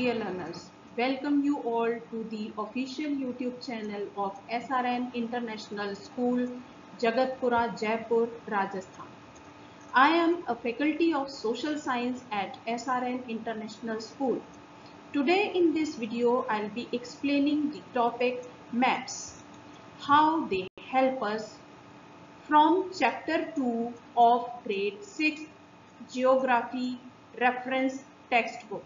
dear learners, welcome you all to the official YouTube channel of SRN International School, Jagatpura, Jaipur, Rajasthan. I am a faculty of social science at SRN International School. Today in this video, I'll be explaining the topic maps, how they help us from chapter 2 of grade 6 Geography reference textbook.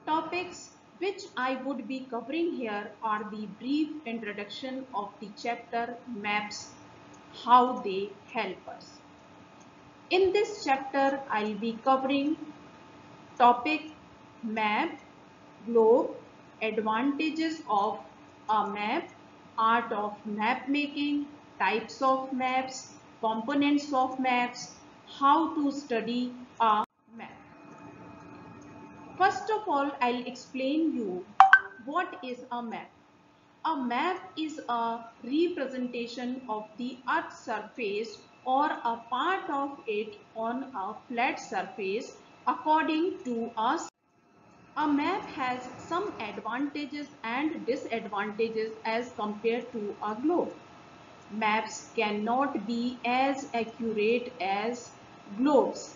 Topics which I would be covering here are the brief introduction of the chapter maps, how they help us. In this chapter, I'll be covering topic map, globe, advantages of a map, art of map making, types of maps, components of maps, how to study a map. First of all, I'll explain you what is a map. A map is a representation of the Earth's surface or a part of it on a flat surface according to us. A map has some advantages and disadvantages as compared to a globe. Maps cannot be as accurate as globes.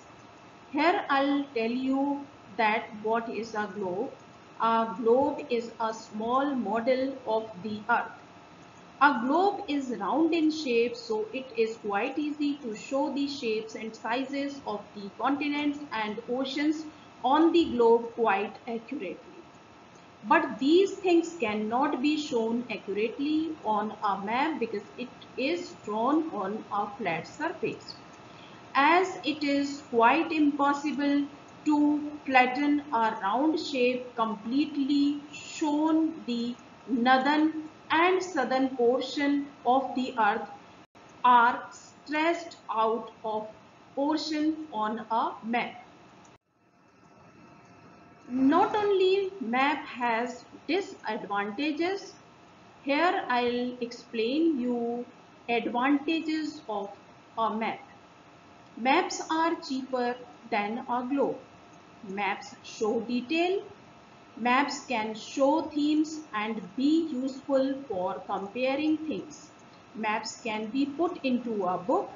Here I'll tell you that what is a globe. A globe is a small model of the earth. A globe is round in shape, so it is quite easy to show the shapes and sizes of the continents and oceans on the globe quite accurately. But these things cannot be shown accurately on a map because it is drawn on a flat surface. As it is quite impossible to flatten a round shape completely, shown the northern and southern portion of the earth are stressed out of portion on a map. Not only map has disadvantages, here I'll explain you advantages of a map. Maps are cheaper than a globe. Maps show detail. Maps can show themes and be useful for comparing things. Maps can be put into a book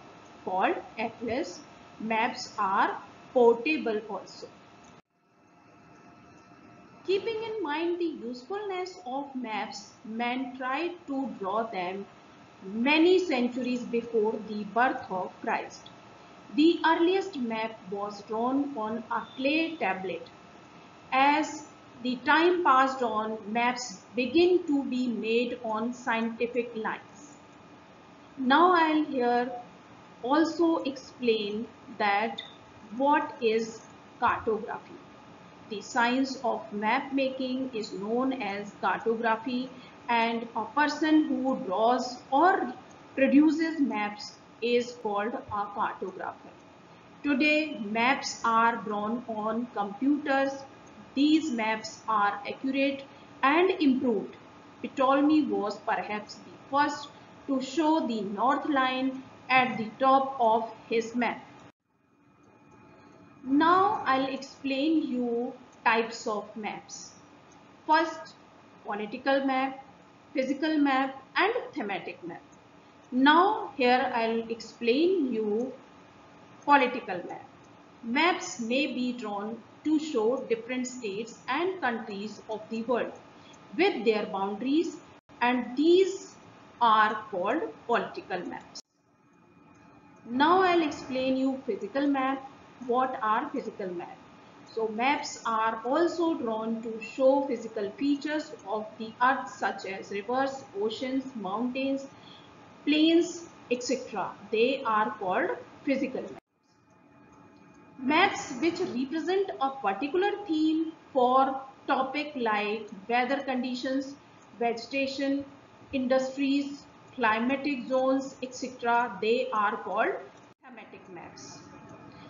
called atlas. Maps are portable also. Keeping in mind the usefulness of maps, men tried to draw them many centuries before the birth of Christ. The earliest map was drawn on a clay tablet. As the time passed on, maps began to be made on scientific lines. Now I'll here also explain that what is cartography. The science of map making is known as cartography, and a person who draws or produces maps is called a cartographer. Today, maps are drawn on computers. These maps are accurate and improved. Ptolemy was perhaps the first to show the north line at the top of his map. Now I'll explain you types of maps. First, political map, physical map and thematic map. Now here I'll explain you political map. Maps may be drawn to show different states and countries of the world with their boundaries, and these are called political maps. Now I'll explain you physical map. What are physical maps? So maps are also drawn to show physical features of the earth such as rivers, oceans, mountains, plains, etc. They are called physical maps. Maps which represent a particular theme for topic like weather conditions, vegetation, industries, climatic zones, etc. They are called thematic maps.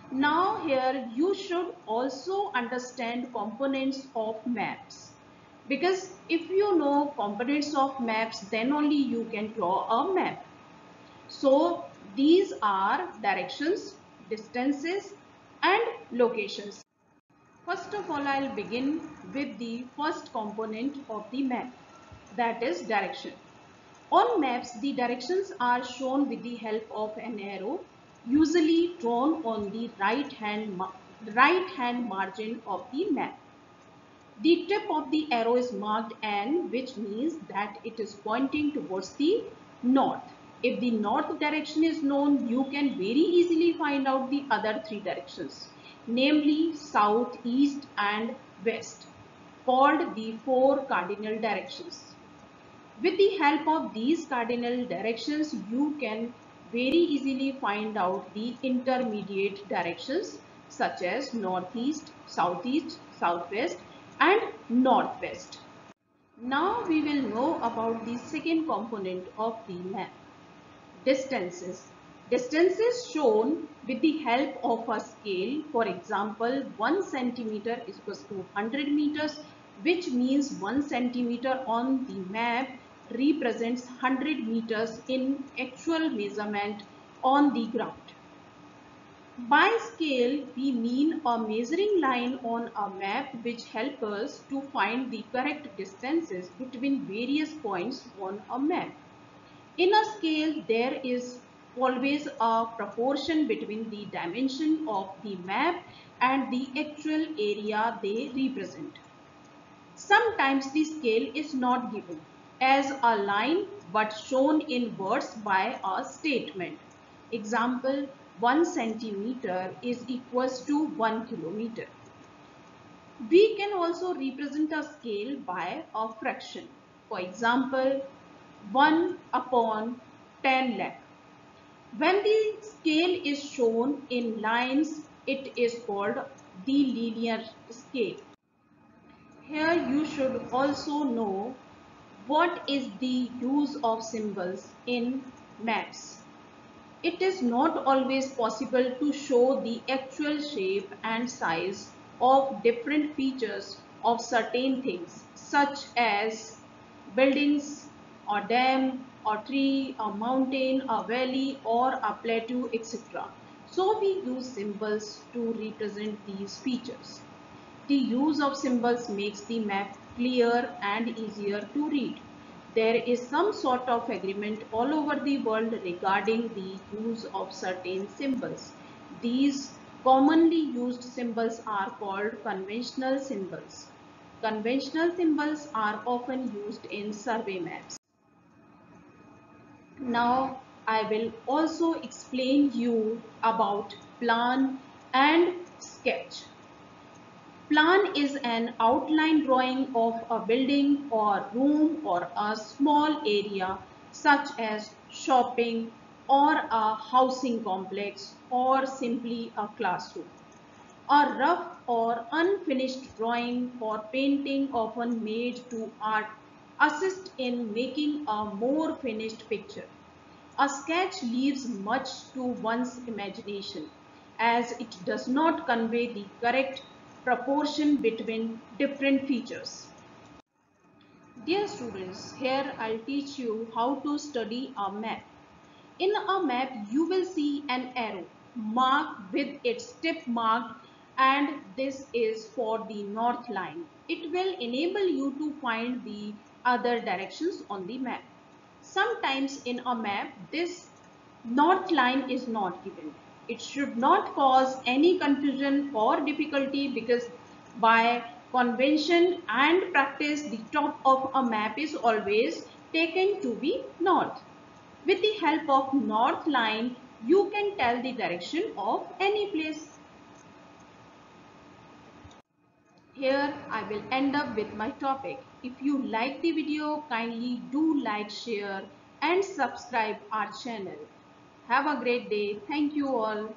Now here you should also understand components of maps, because if you know components of maps, then only you can draw a map. So these are directions, distances and locations. First of all, I'll begin with the first component of the map, that is direction. On maps, the directions are shown with the help of an arrow, usually drawn on the right hand margin of the map. The tip of the arrow is marked N, which means that it is pointing towards the north. If the north direction is known, you can very easily find out the other three directions, namely south, east and west, called the four cardinal directions. With the help of these cardinal directions, you can very easily find out the intermediate directions such as northeast, southeast, southwest and northwest. Now we will know about the second component of the map, distances. Distances shown with the help of a scale. For example, 1 centimeter is equals to 100 meters, which means 1 centimeter on the map represents 100 meters in actual measurement on the ground. By scale, we mean a measuring line on a map which helps us to find the correct distances between various points on a map. In a scale, there is always a proportion between the dimension of the map and the actual area they represent. Sometimes the scale is not given as a line but shown in words by a statement. Example, 1 centimeter is equals to 1 kilometer. We can also represent a scale by a fraction. For example, 1 upon 10 lakh. When the scale is shown in lines, it is called the linear scale. Here you should also know what is the use of symbols in maps. It is not always possible to show the actual shape and size of different features of certain things, such as buildings, a dam, a tree, a mountain, a valley, or a plateau, etc. So we use symbols to represent these features. The use of symbols makes the map clear and easier to read. There is some sort of agreement all over the world regarding the use of certain symbols. These commonly used symbols are called conventional symbols. Conventional symbols are often used in survey maps. Now I will also explain you about plan and sketch. Plan is an outline drawing of a building or room or a small area such as shopping or a housing complex or simply a classroom. A rough or unfinished drawing or painting often made to art assist in making a more finished picture. A sketch leaves much to one's imagination as it does not convey the correct proportion between different features. Dear students, here I'll teach you how to study a map. In a map, you will see an arrow marked with its tip marked, and this is for the north line. It will enable you to find the other directions on the map. Sometimes in a map, this north line is not given. It should not cause any confusion or difficulty because by convention and practice, the top of a map is always taken to be north. With the help of north line, you can tell the direction of any place. Here I will end up with my topic. If you like the video, kindly do like, share and subscribe our channel. Have a great day. Thank you all.